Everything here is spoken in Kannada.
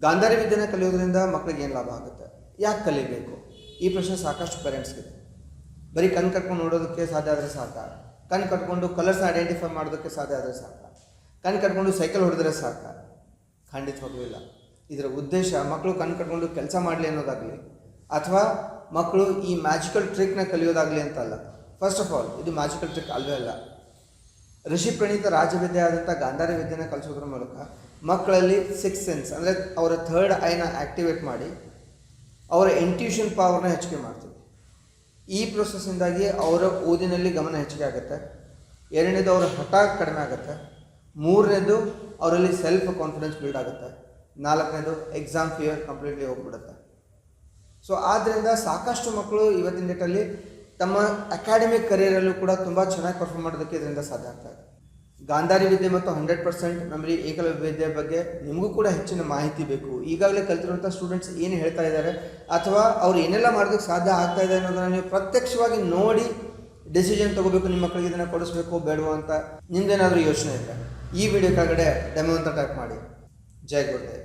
ಗಾಂಧಾರಿ ವಿದ್ಯೆನ ಕಲಿಯೋದ್ರಿಂದ ಮಕ್ಕಳಿಗೆ ಏನು ಲಾಭ ಆಗುತ್ತೆ, ಯಾಕೆ ಕಲಿಬೇಕು, ಈ ಪ್ರಶ್ನೆ ಸಾಕಷ್ಟು ಪೇರೆಂಟ್ಸ್ಗಿದೆ. ಬರೀ ಕಣ್ಣು ಕಟ್ಕೊಂಡು ನೋಡೋದಕ್ಕೆ ಸಾಧ್ಯ ಆದರೆ ಸಾಕ, ಕಣ್ಣು ಕಟ್ಕೊಂಡು ಕಲರ್ಸ್ ಐಡೆಂಟಿಫೈ ಮಾಡೋದಕ್ಕೆ ಸಾಧ್ಯ ಆದರೆ ಸಾಕ, ಕಣ್ಣು ಕಟ್ಕೊಂಡು ಸೈಕಲ್ ಹೊಡೆದ್ರೆ ಸಾಕ? ಖಂಡಿತವಾಗ್ಲೂ ಇಲ್ಲ. ಇದರ ಉದ್ದೇಶ ಮಕ್ಕಳು ಕಣ್ಣು ಕಟ್ಕೊಂಡು ಕೆಲಸ ಮಾಡಲಿ ಅನ್ನೋದಾಗಲಿ ಅಥವಾ ಮಕ್ಕಳು ಈ ಮ್ಯಾಜಿಕಲ್ ಟ್ರಿಕ್ನ ಕಲಿಯೋದಾಗಲಿ ಅಂತಲ್ಲ. ಫಸ್ಟ್ ಆಫ್ ಆಲ್ ಇದು ಮ್ಯಾಜಿಕಲ್ ಟ್ರಿಕ್ ಅಲ್ಲವೇ ಅಲ್ಲ. ಋಷಿ ಪ್ರಣೀತ ರಾಜವಿದ್ಯೆ ಆದಂಥ ಗಾಂಧಾರಿ ವಿದ್ಯೆನ ಕಲಿಸೋದ್ರ ಮೂಲಕ ಮಕ್ಕಳಲ್ಲಿ ಸಿಕ್ಸ್ ಸೆನ್ಸ್ ಅಂದರೆ ಅವರ ಥರ್ಡ್ ಐನ ಆ್ಯಕ್ಟಿವೇಟ್ ಮಾಡಿ ಅವರ ಇಂಟ್ಯೂಷನ್ ಪವರ್ನ ಹೆಚ್ಚಿಗೆ ಮಾಡ್ತೀವಿ. ಈ ಪ್ರೊಸೆಸ್ಸಿಂದಾಗಿ ಅವರ ಓದಿನಲ್ಲಿ ಗಮನ ಹೆಚ್ಚಿಗೆ ಆಗುತ್ತೆ. ಎರಡನೇದು ಅವರ ಹಠ ಕಡಿಮೆ ಆಗುತ್ತೆ. ಮೂರನೇದು ಅವರಲ್ಲಿ ಸೆಲ್ಫ್ ಕಾನ್ಫಿಡೆನ್ಸ್ ಬಿಲ್ಡ್ ಆಗುತ್ತೆ. ನಾಲ್ಕನೇದು ಎಕ್ಸಾಮ್ ಫಿಯರ್ ಕಂಪ್ಲೀಟ್ಲಿ ಹೋಗ್ಬಿಡುತ್ತೆ. ಸೊ ಆದ್ದರಿಂದ ಸಾಕಷ್ಟು ಮಕ್ಕಳು ಇವತ್ತಿನ ಡೇಟಲ್ಲಿ ತಮ್ಮ ಅಕಾಡೆಮಿಕ್ ಕರಿಯರಲ್ಲೂ ಕೂಡ ತುಂಬ ಚೆನ್ನಾಗಿ ಪರ್ಫಾರ್ಮ್ ಮಾಡೋದಕ್ಕೆ ಇದರಿಂದ ಸಾಧ್ಯ ಆಗ್ತಾ ಇದೆ. ಗಾಂಧಾರಿ ವಿದ್ಯೆ ಮತ್ತು 100% ಮೆಮರಿ ಏಕಲವ್ಯ ವಿದ್ಯೆ ಬಗ್ಗೆ ನಿಮಗೂ ಕೂಡ ಹೆಚ್ಚಿನ ಮಾಹಿತಿ ಬೇಕು. ಈಗಾಗಲೇ ಕಲಿತಿರುವಂಥ ಸ್ಟೂಡೆಂಟ್ಸ್ ಏನು ಹೇಳ್ತಾ ಇದ್ದಾರೆ ಅಥವಾ ಅವ್ರು ಏನೆಲ್ಲ ಮಾಡೋದಕ್ಕೆ ಸಾಧ್ಯ ಆಗ್ತಾ ಇದೆ ಅನ್ನೋದನ್ನು ನೀವು ಪ್ರತ್ಯಕ್ಷವಾಗಿ ನೋಡಿ ಡಿಸಿಷನ್ ತೊಗೋಬೇಕು. ನಿಮ್ಮ ಮಕ್ಕಳಿಗೆ ಇದನ್ನು ಕೊಡಿಸ್ಬೇಕು ಬೇಡವೋ ಅಂತ ನಿಮ್ದೇನಾದರೂ ಯೋಚನೆ ಇದೆ, ಈ ವಿಡಿಯೋ ಕೆಳಗಡೆ ಡೆಮೋ ಅಂತ ಟೈಪ್ ಮಾಡಿ. ಜೈ ಗುರುದೇವ್.